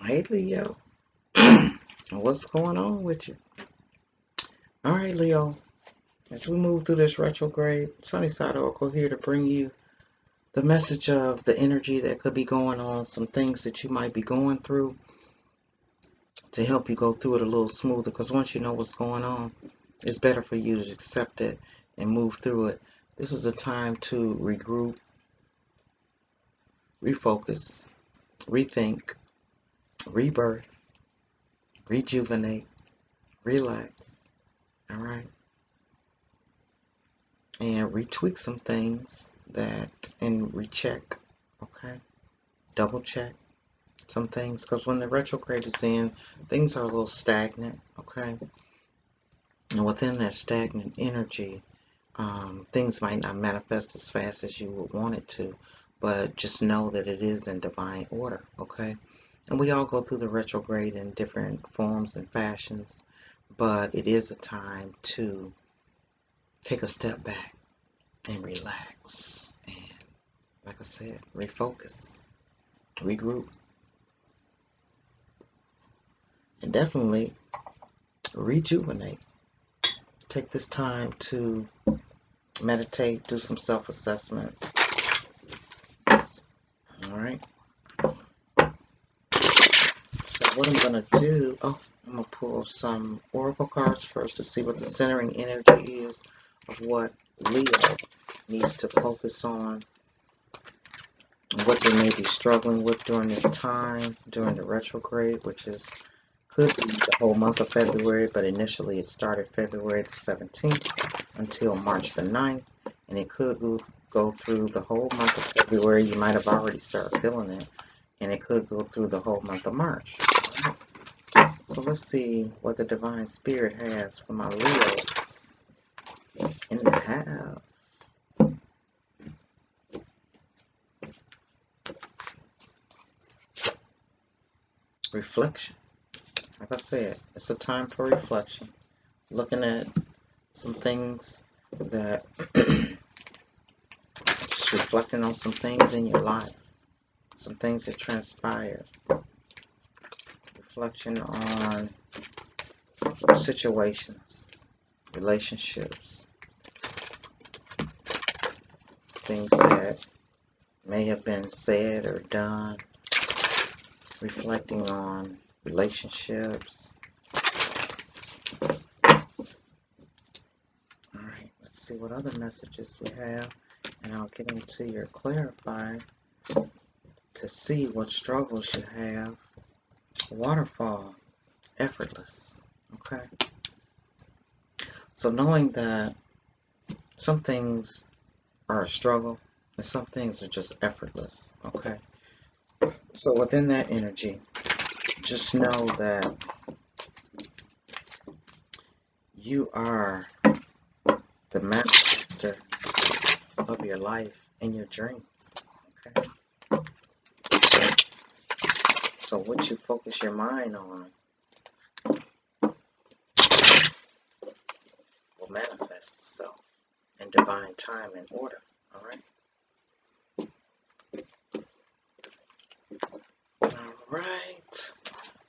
Hey Leo, what's going on with you? All right, Leo, as we move through this retrograde, Sunny Side Oracle here to bring you the message of the energy that could be going on, some things that you might be going through to help you go through it a little smoother. Because once you know what's going on, it's better for you to accept it and move through it. This is a time to regroup, refocus, rethink, rebirth, rejuvenate, relax. All right. And retweak some things that and recheck, okay, double check some things, because when the retrograde is in, things are a little stagnant, okay, and within that stagnant energy, things might not manifest as fast as you would want it to, but just know that it is in divine order, okay. And we all go through the retrograde in different forms and fashions, but it is a time to take a step back and relax and, like I said, refocus, regroup, and definitely rejuvenate. Take this time to meditate, do some self-assessments. All right. So what I'm going to do, I'm going to pull some oracle cards first to see what the centering energy is of what Leo needs to focus on, what they may be struggling with during this time, during the retrograde, which is could be the whole month of February, but initially it started February the 17th until March the 9th, and it could go through the whole month of February. You might have already started feeling it, and it could go through the whole month of March. So let's see what the Divine Spirit has for my Leos in the house. Reflection. Like I said, it's a time for reflection. Looking at some things that just reflecting on some things in your life, some things that transpired, reflection on situations, relationships, things that may have been said or done, reflecting on relationships. Alright, let's see what other messages we have, and I'll get into your clarify to see what struggles you have. Waterfall, effortless. Okay. So knowing that some things are a struggle and some things are just effortless. Okay. So within that energy, just know that you are the master of your life and your dreams. Okay. So what you focus your mind on will manifest itself in divine time and order. All right. All right.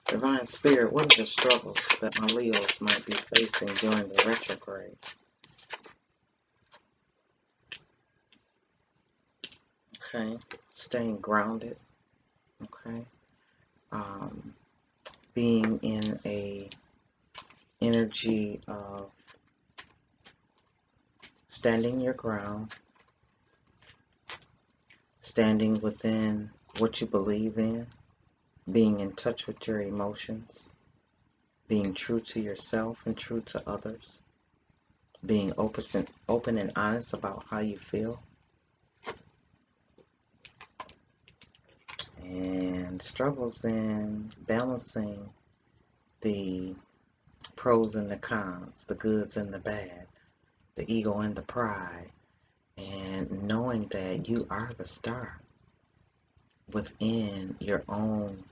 Divine Spirit, what are the struggles that my Leos might be facing during the retrograde? Okay. Staying grounded. Okay. Being in a energy of standing your ground, standing within what you believe in, being in touch with your emotions, being true to yourself and true to others, being open and honest about how you feel, and struggles in balancing the pros and the cons, the goods and the bad, the ego and the pride, and knowing that you are the star within your own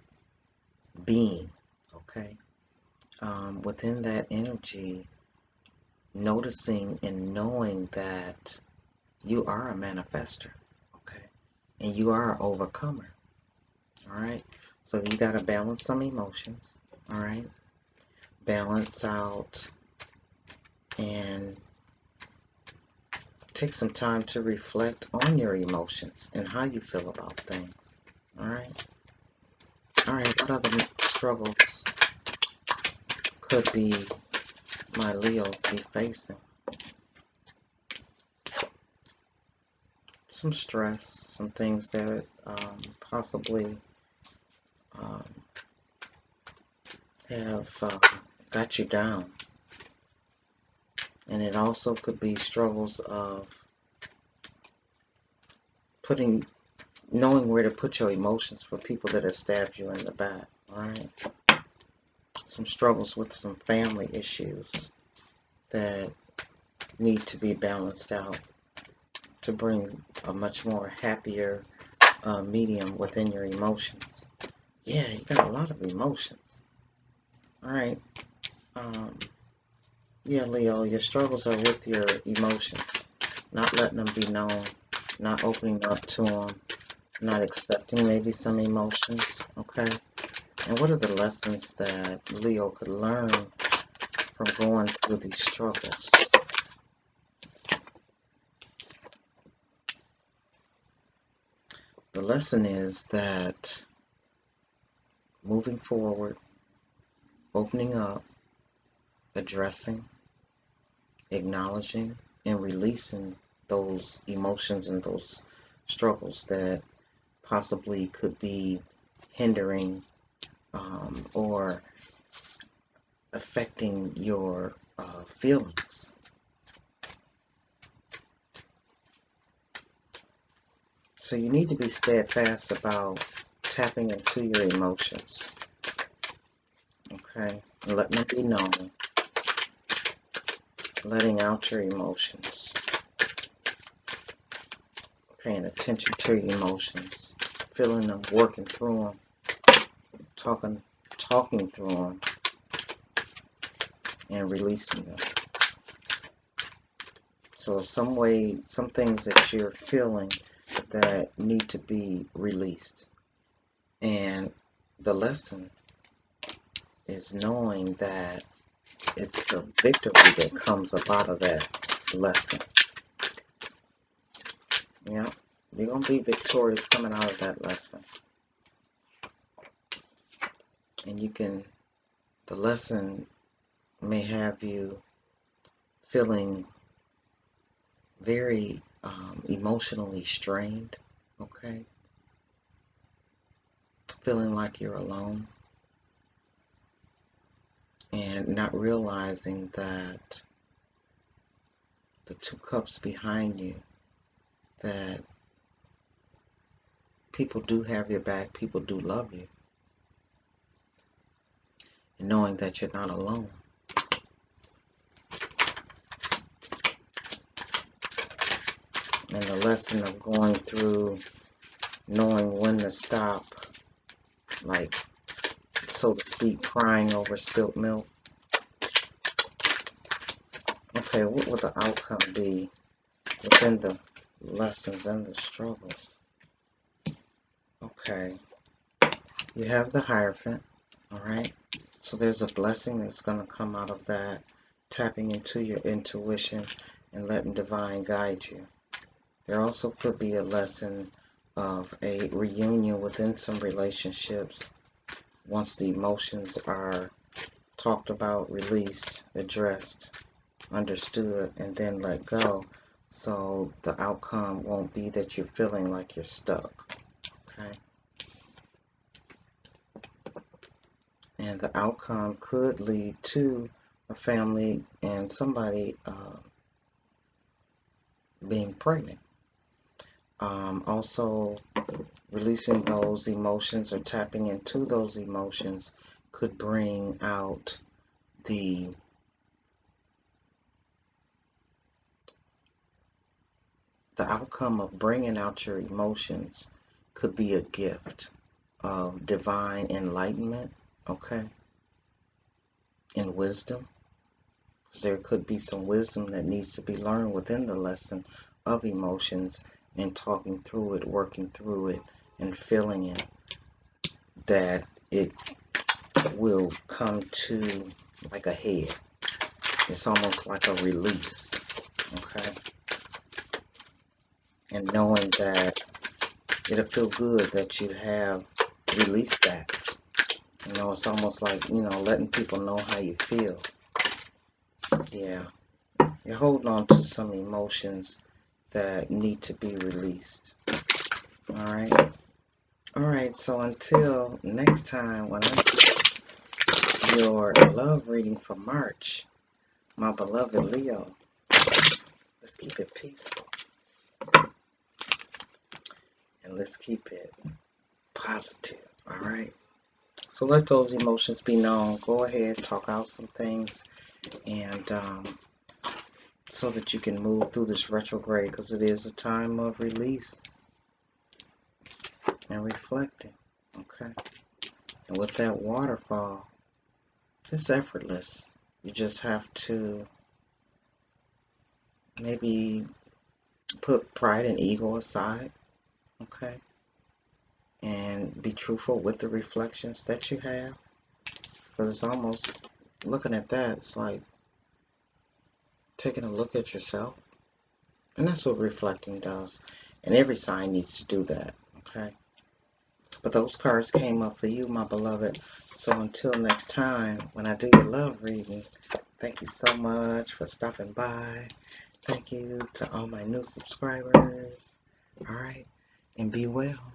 being, okay? Within that energy, noticing and knowing that you are a manifester, okay? And you are an overcomer, all right? So you got to balance some emotions, all right? Balance out and take some time to reflect on your emotions and how you feel about things, all right? All right, what other struggles could be my Leos be facing? Some stress, some things that possibly have got you down. And it also could be struggles of knowing where to put your emotions for people that have stabbed you in the back, alright? Some struggles with some family issues that need to be balanced out to bring a much more happier medium within your emotions. Yeah, you got a lot of emotions. Alright. Yeah, Leo, your struggles are with your emotions. Not letting them be known. Not opening up to them. Not accepting maybe some emotions. Okay? And what are the lessons that Leo could learn from going through these struggles? The lesson is that moving forward, opening up, addressing, acknowledging, and releasing those emotions and those struggles that possibly could be hindering or affecting your feelings. So you need to be steadfast about tapping into your emotions, okay? And letting them be known. Letting out your emotions. Paying attention to your emotions. Feeling them, working through them. Talking through them. And releasing them. So some things that you're feeling that need to be released. And the lesson is knowing that it's a victory that comes up out of that lesson. Yeah, you're going to be victorious coming out of that lesson. And the lesson may have you feeling very emotionally strained, okay? Feeling like you're alone. And not realizing that the 2 cups behind you, that people do have your back, people do love you. And knowing that you're not alone. And the lesson of going through knowing when to stop, like, so to speak, crying over spilt milk. Okay, what would the outcome be within the lessons and the struggles? Okay, you have the Hierophant, alright? So there's a blessing that's going to come out of that, tapping into your intuition and letting divine guide you. There also could be a lesson of a reunion within some relationships once the emotions are talked about, released, addressed, understood, and then let go. So the outcome won't be that you're feeling like you're stuck. Okay? And the outcome could lead to a family and somebody being pregnant. Also, releasing those emotions or tapping into those emotions could bring out the outcome of bringing out your emotions could be a gift of divine enlightenment, okay, and wisdom. There could be some wisdom that needs to be learned within the lesson of emotions and talking through it, working through it, and feeling it. that it will come to like a head. It's almost like a release, okay? And knowing that it'll feel good that you have released that. You know, it's almost like, you know, letting people know how you feel. Yeah. You're holding on to some emotions that need to be released. Alright? Alright, so until next time when I do your love reading for March, my beloved Leo, let's keep it peaceful. And let's keep it positive. Alright? So let those emotions be known. Go ahead, talk out some things, and so that you can move through this retrograde, because it is a time of release and reflecting. Okay? And with that waterfall, it's effortless. You just have to maybe put pride and ego aside. Okay? And be truthful with the reflections that you have. Because it's almost, looking at that, it's like taking a look at yourself. And that's what reflecting does. And every sign needs to do that. Okay? But those cards came up for you, my beloved. So until next time, when I do your love reading, thank you so much for stopping by. Thank you to all my new subscribers. Alright? And be well.